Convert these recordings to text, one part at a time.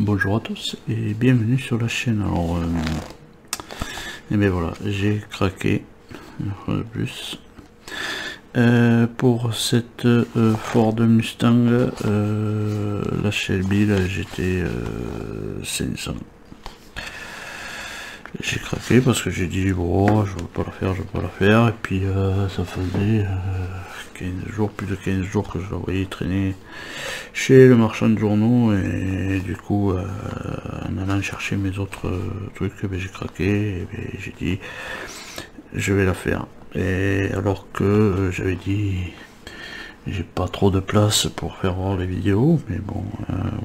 Bonjour à tous et bienvenue sur la chaîne. Alors, et bien voilà, j'ai craqué une fois de plus pour cette Ford Mustang, la Shelby, la GT 500. J'ai craqué parce que j'ai dit bon, je veux pas la faire, et puis ça faisait 15 jours, plus de 15 jours que je la voyais traîner chez le marchand de journaux, et du coup en allant chercher mes autres trucs, j'ai craqué, et j'ai dit je vais la faire. Et alors que j'avais dit j'ai pas trop de place pour faire voir les vidéos, mais bon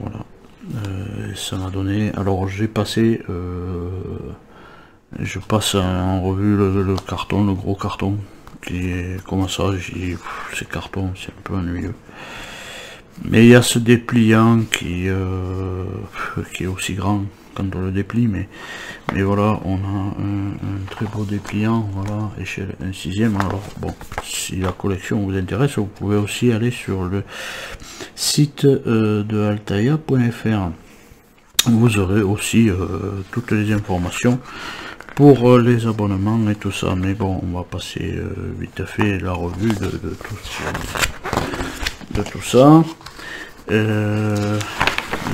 voilà, ça m'a donné. Alors j'ai passé je passe en revue le carton, le gros carton, qui est comme ça. J'ai dit ces cartons c'est un peu ennuyeux. Mais il y a ce dépliant qui est aussi grand quand on le déplie, mais voilà, on a un très beau dépliant, voilà, échelle 1/6. Alors bon, si la collection vous intéresse, vous pouvez aussi aller sur le site de altaïa.fr. Vous aurez aussi toutes les informations pour les abonnements et tout ça. Mais bon, on va passer vite fait la revue de tout ça.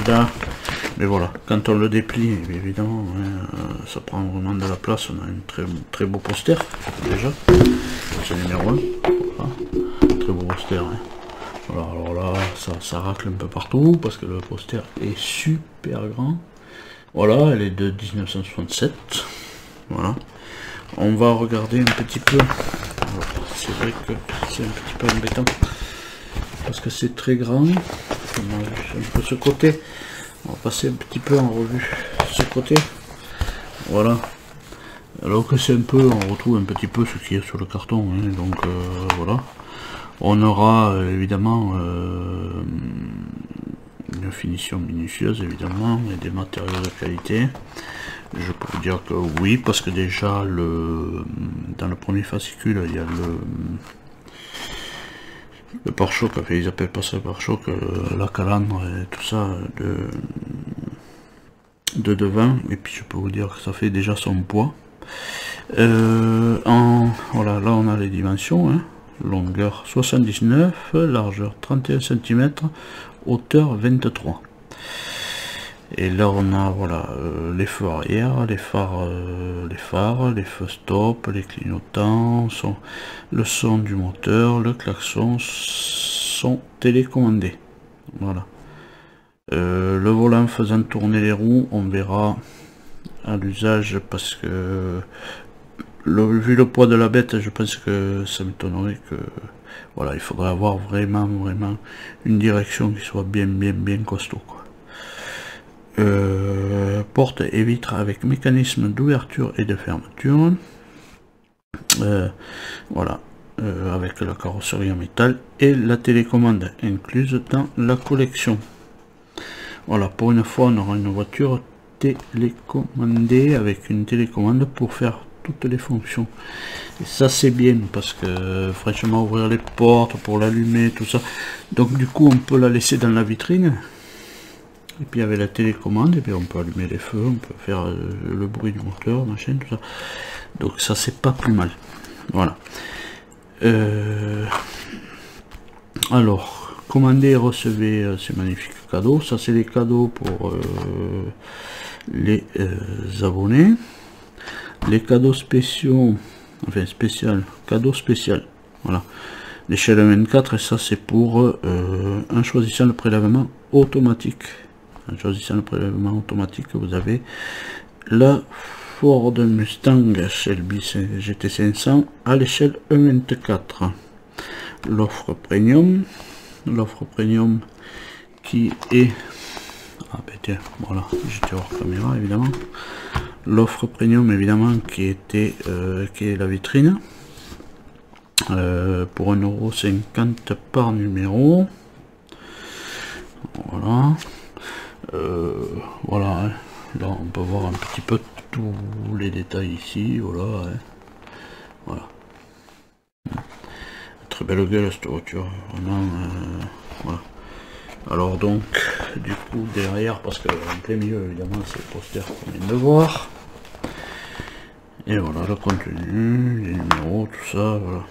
Là, mais voilà, quand on le déplie, évidemment, ça prend vraiment de la place. On a un très beau poster déjà, c'est numéro 1, voilà. Très beau poster, hein. Voilà, alors là ça racle un peu partout parce que le poster est super grand. Voilà, elle est de 1967. Voilà, on va regarder un petit peu. C'est vrai que c'est un petit peu embêtant parce que c'est très grand. On a un peu ce côté, on va passer un petit peu en revue ce côté. Voilà, alors que c'est un peu, on retrouve un petit peu ce qu'il y a sur le carton, hein. Donc voilà, on aura évidemment une finition minutieuse, évidemment, et des matériaux de qualité. Je peux vous dire que oui, parce que déjà dans le premier fascicule il y a le pare-choc, enfin ils appellent pas ça pare-choc, la calandre et tout ça de devant, et puis je peux vous dire que ça fait déjà son poids. Voilà, là on a les dimensions, hein. Longueur 79, largeur 31 cm, hauteur 23. Et là on a voilà les feux arrière, les phares, les feux stop, les clignotants, le son du moteur, le klaxon sont télécommandés. Voilà. Le volant faisant tourner les roues, on verra à l'usage, parce que vu le poids de la bête, je pense que ça m'étonnerait que voilà, il faudrait avoir vraiment une direction qui soit bien costaud, quoi. Porte et vitres avec mécanisme d'ouverture et de fermeture, voilà, avec la carrosserie en métal et la télécommande incluse dans la collection. Voilà, pour une fois on aura une voiture télécommandée avec une télécommande pour faire toutes les fonctions, et ça c'est bien parce que franchement, ouvrir les portes pour l'allumer, tout ça, donc du coup on peut la laisser dans la vitrine. Et puis avec la télécommande, et puis on peut allumer les feux, on peut faire le bruit du moteur, machin, tout ça. Donc ça c'est pas plus mal. Voilà. Alors, commandez et recevez ces magnifiques cadeaux. Ça c'est les cadeaux pour les abonnés. Les cadeaux spéciaux, enfin cadeau spécial. Voilà. L'échelle 24, et ça c'est pour en choisissant le prélèvement automatique. En choisissant le prélèvement automatique, vous avez la Ford Mustang Shelby GT500 à l'échelle 1/24. L'offre premium qui est, ah ben tiens, voilà, j'étais hors caméra évidemment. L'offre premium évidemment qui est la vitrine, pour 1,50 € par numéro. Voilà. Voilà, hein. Là on peut voir un petit peu tous les détails ici, voilà, hein. Voilà. Très belle gueule cette voiture, vraiment, voilà. Alors donc, du coup, derrière, parce que en plein milieu, évidemment, c'est le poster qu'on vient de voir. Et voilà, le contenu, les numéros, tout ça, voilà.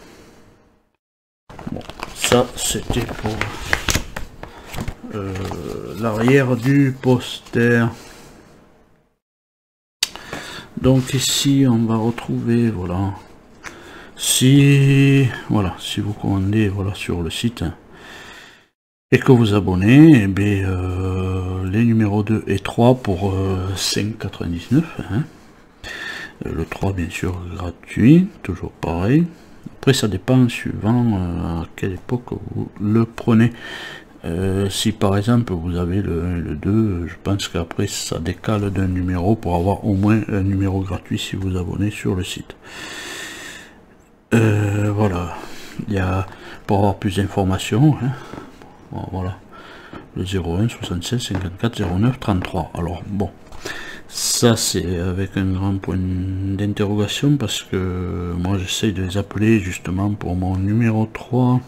Bon, ça, c'était pour l'arrière du poster. Donc ici, on va retrouver, voilà, si vous commandez, voilà, sur le site et que vous abonnez, et bien, les numéros 2 et 3 pour 5,99 hein. Le 3 bien sûr gratuit, toujours pareil. Après ça dépend suivant à quelle époque vous le prenez. Si par exemple vous avez le 2, je pense qu'après ça décale d'un numéro pour avoir au moins un numéro gratuit si vous abonnez sur le site. Voilà, il y a pour avoir plus d'informations, hein, bon, voilà, le 01 76 54 09 33. Alors bon, ça c'est avec un grand point d'interrogation parce que moi j'essaye de les appeler justement pour mon numéro 3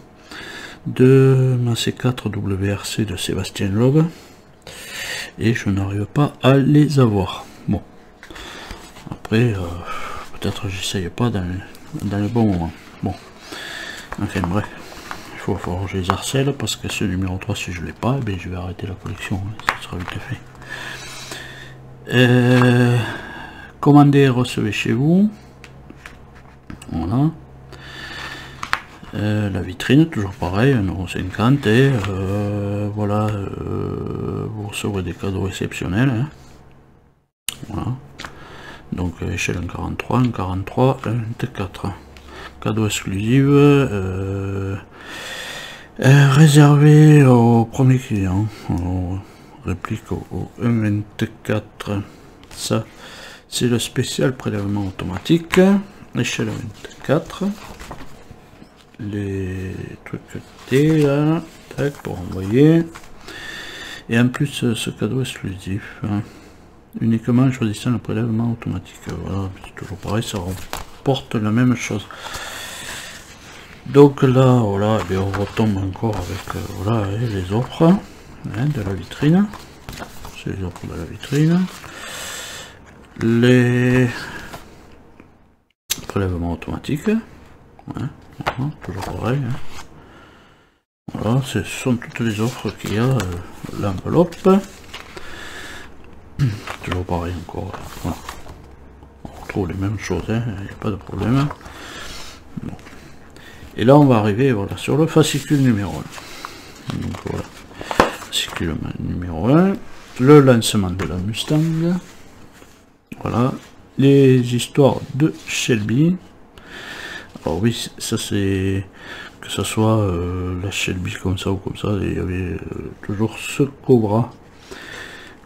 de ma C4 WRC de Sébastien Loeb et je n'arrive pas à les avoir. Bon, après peut-être j'essaye pas dans le bon moment. Bon, enfin bref, il faut que je les harcèle parce que ce numéro 3 si je l'ai pas, eh bien, je vais arrêter la collection, hein, ça sera vite fait. Commandez et recevez chez vous. Voilà. La vitrine, toujours pareil, 1,50 € et voilà, vous recevrez des cadeaux exceptionnels. Hein. Voilà. Donc échelle 1,43, 1,43, 1,24. Cadeau exclusif, réservé au premier client. On réplique au 1,24. Ça, c'est le spécial prélèvement automatique. Échelle 24. Les trucs T là, tac, pour envoyer. Et en plus, ce cadeau exclusif. Hein, uniquement en choisissant le prélèvement automatique. Voilà, c'est toujours pareil, ça rapporte la même chose. Donc là, voilà, et on retombe encore avec voilà, les offres hein, de la vitrine. C'est les offres de la vitrine. Les prélèvements automatiques. Hein, toujours pareil. Hein. Voilà, ce sont toutes les offres qu'il y a. L'enveloppe. Toujours pareil encore. Voilà. On retrouve les mêmes choses, il n'y a pas de problème. Bon. Et là on va arriver voilà, sur le fascicule numéro 1. Donc voilà. Fascicule numéro 1. Le lancement de la Mustang. Voilà. Les histoires de Shelby. Alors oui, ça c'est... Que ce soit la Shelby comme ça ou comme ça, il y avait toujours ce Cobra.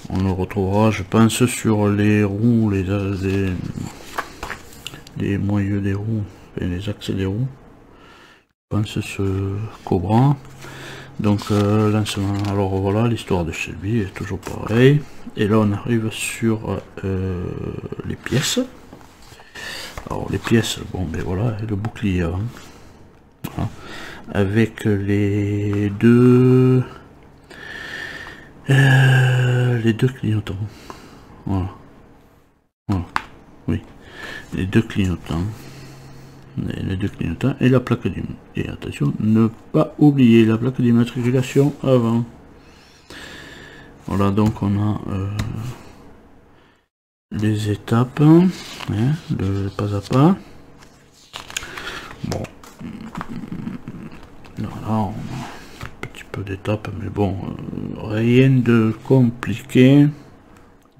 On le retrouvera, je pense, sur les roues, les moyeux des roues, et les axes des roues. Je pense ce Cobra. Donc lancement. Alors voilà, l'histoire de Shelby est toujours pareil. Et là on arrive sur les pièces. Alors les pièces, bon ben voilà, le bouclier avant. Voilà. Avec les deux clignotants. Voilà. Voilà. Oui. Les deux clignotants. Les deux clignotants et la plaque d'immatriculation. Et attention, ne pas oublier la plaque d'immatriculation avant. Voilà, donc on a les étapes, hein, de pas à pas. Bon. Voilà, on a un petit peu d'étapes, mais bon, rien de compliqué.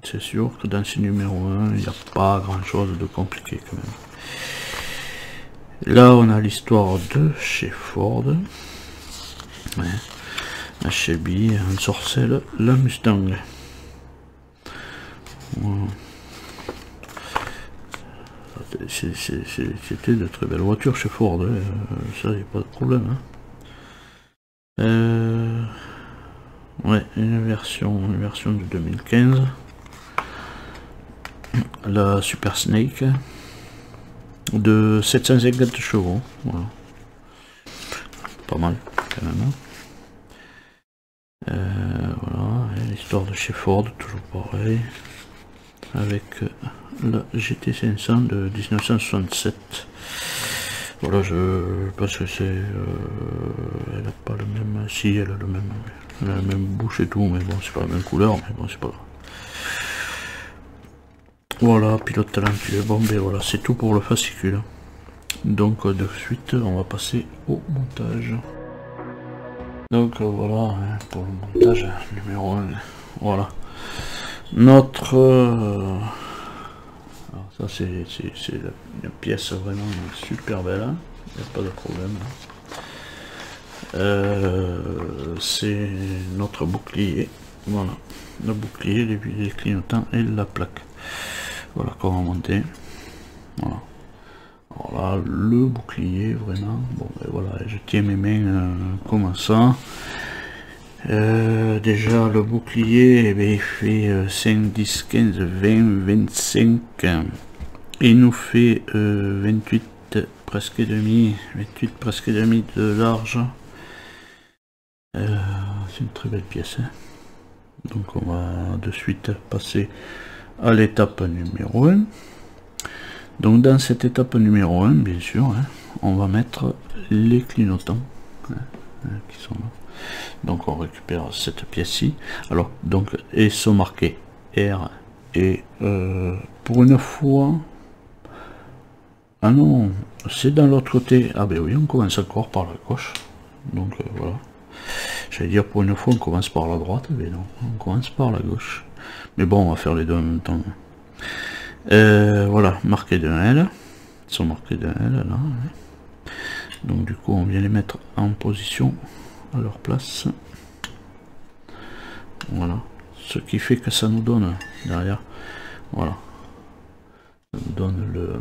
C'est sûr que dans ce numéro 1, il n'y a pas grand chose de compliqué quand même. Là, on a l'histoire de chez Ford. Ouais. La Shelby, un sorcelle, la Mustang. Voilà. C'était de très belles voitures chez Ford, hein. Ça, il n'y a pas de problème. Hein. Ouais, une version de 2015. La Super Snake de 750 chevaux. Voilà. Pas mal, quand même. Hein. histoire de chez Ford, toujours pareil, avec la GT500 de 1967. Voilà, je pense que c'est... elle n'a pas le même... Si, elle a le même... Elle a la même bouche et tout, mais bon, c'est pas la même couleur, mais bon, c'est pas grave. Voilà, pilote talentueux. Bon, ben voilà, c'est tout pour le fascicule. Donc, de suite, on va passer au montage. Donc, voilà, hein, pour le montage numéro 1. Voilà. Notre... alors, ça, c'est une pièce vraiment super belle, hein. Il n'y a pas de problème. C'est notre bouclier. Voilà. Le bouclier, les clignotants et la plaque. Voilà comment monter. Voilà. Alors là, le bouclier, vraiment. Bon, ben voilà, je tiens mes mains comme ça. Déjà, le bouclier, eh bien, il fait 5, 10, 15, 20, 25. Il nous fait 28 presque demi. 28 presque demi de large. C'est une très belle pièce. Hein. Donc, on va de suite passer à l'étape numéro 1. Donc dans cette étape numéro 1, bien sûr, hein, on va mettre les clignotants qui sont là. Donc on récupère cette pièce-ci. Alors, donc, ils sont marqués R et pour une fois... Ah non, c'est dans l'autre côté. Ah ben oui, on commence encore par la gauche. Donc voilà. J'allais dire pour une fois on commence par la droite, mais non, on commence par la gauche. Mais bon, on va faire les deux en même temps. Voilà, marqués d'un L. Ils sont marqués d'un L là. Hein. Donc du coup on vient les mettre en position à leur place. Voilà. Ce qui fait que ça nous donne derrière. Voilà. Ça nous donne le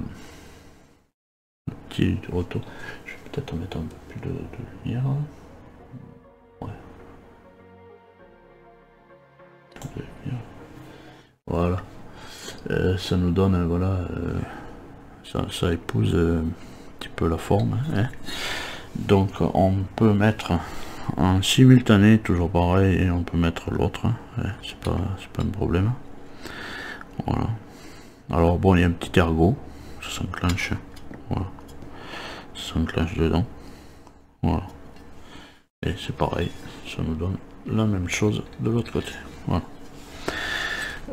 petit retour. Je vais peut-être mettre un peu plus de lumière. Ouais. Voilà. Ça nous donne, voilà, ça épouse un petit peu la forme. Hein. Donc on peut mettre en simultané, toujours pareil, et on peut mettre l'autre. Hein. C'est pas un problème. Voilà. Alors bon, il y a un petit ergot, ça s'enclenche. Voilà. Ça s'enclenche dedans. Voilà. Et c'est pareil, ça nous donne la même chose de l'autre côté. Voilà.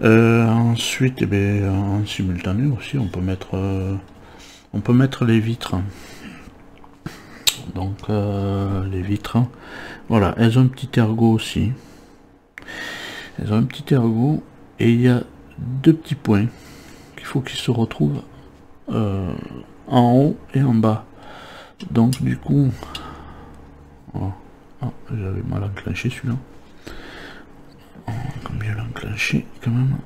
Ensuite, eh bien, en simultané aussi, on peut mettre les vitres. Donc les vitres, voilà, elles ont un petit ergot aussi. Elles ont un petit ergot et il y a deux petits points qu'il faut qu'ils se retrouvent en haut et en bas. Donc du coup, voilà. Ah, j'avais mal enclenché celui-là. Combien l'enclencher quand même.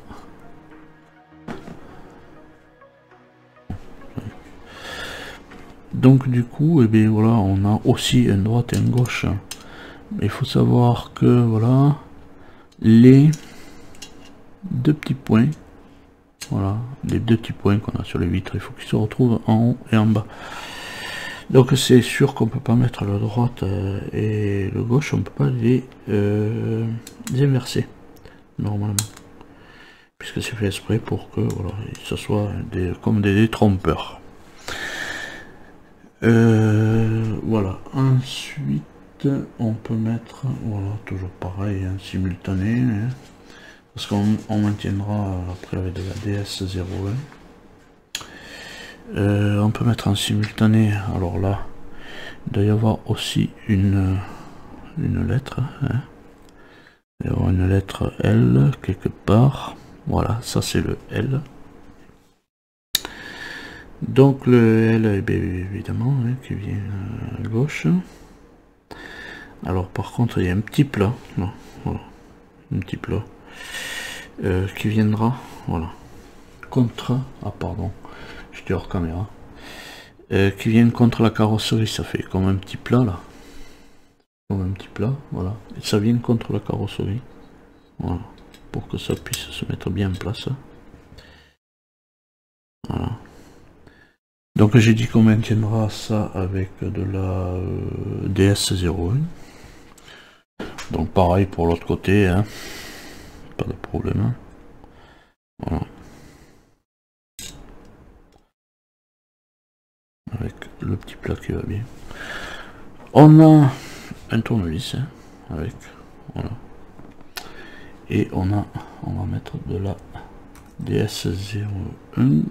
Donc du coup, et bien voilà, on a aussi une droite et une gauche. Il faut savoir que voilà, les deux petits points, voilà, les deux petits points qu'on a sur les vitres, il faut qu'ils se retrouvent en haut et en bas. Donc c'est sûr qu'on peut pas mettre la droite et le gauche, on peut pas les inverser normalement, puisque c'est fait exprès pour que voilà, ce soit comme des détrompeurs. Voilà, ensuite on peut mettre, voilà, toujours pareil, hein, simultané, hein, parce qu'on maintiendra après avec de la DS01. On peut mettre en simultané, alors là il doit y avoir aussi une lettre, hein. Il doit y avoir une lettre L quelque part, voilà, ça c'est le L. Donc le L, eh bien, évidemment, hein, qui vient à gauche. Alors par contre il y a un petit plat, là, voilà, un petit plat qui viendra, voilà, contre, ah pardon, j'étais hors caméra, qui vient contre la carrosserie, ça fait comme un petit plat là, comme un petit plat, voilà, et ça vient contre la carrosserie, voilà, pour que ça puisse se mettre bien en place, voilà. Donc j'ai dit qu'on maintiendra ça avec de la DS01. Donc pareil pour l'autre côté, hein. pas de problème. Voilà. Avec le petit plat qui va bien. On a un tournevis hein, avec, voilà. Et on va mettre de la DS01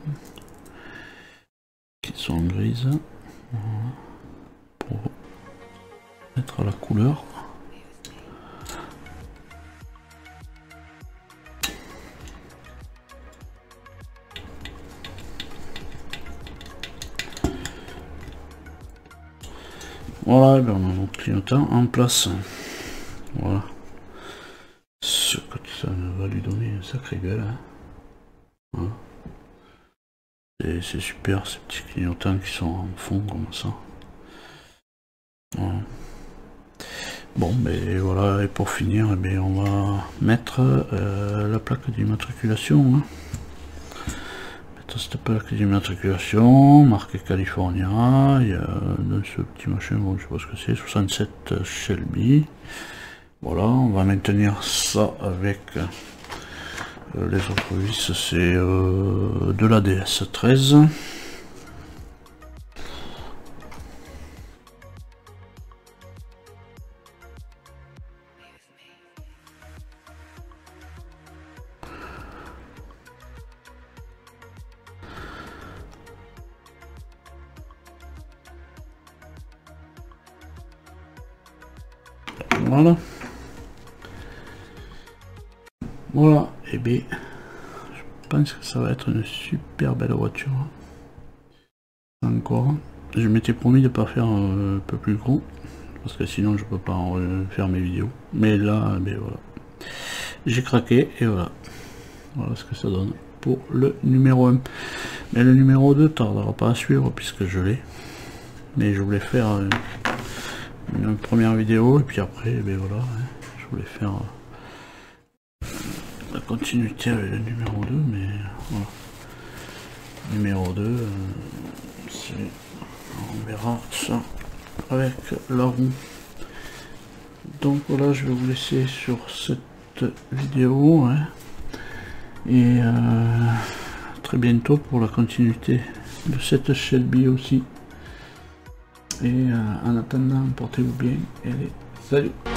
qui sont grises, voilà, pour mettre la couleur. Voilà, ben on a notre clignotant en place. Voilà. Ce que ça va lui donner une sacrée gueule. Hein. Voilà. Et c'est super ces petits clignotants qui sont en fond comme ça. Voilà. Bon, ben voilà, et pour finir, eh bien, on va mettre la plaque d'immatriculation. Hein. Cette plaque d'immatriculation, marqué California, il y a dans ce petit machin, bon, je sais pas ce que c'est, 67 Shelby. Voilà, on va maintenir ça avec les autres vis, c'est de la DS13. Voilà. Voilà, et bien, je pense que ça va être une super belle voiture. Encore. Je m'étais promis de ne pas faire un peu plus gros, parce que sinon je peux pas en faire mes vidéos. Mais là, ben voilà. J'ai craqué et voilà. Voilà ce que ça donne pour le numéro 1. Mais le numéro 2 tardera pas à suivre puisque je l'ai. Mais je voulais faire une première vidéo et puis après, ben voilà, hein, je voulais faire la continuité avec le numéro 2, mais voilà. Numéro 2, on verra ça avec la roue. Donc voilà, je vais vous laisser sur cette vidéo, hein, et très bientôt pour la continuité de cette Shelby aussi. Et en attendant, portez-vous bien et allez, salut!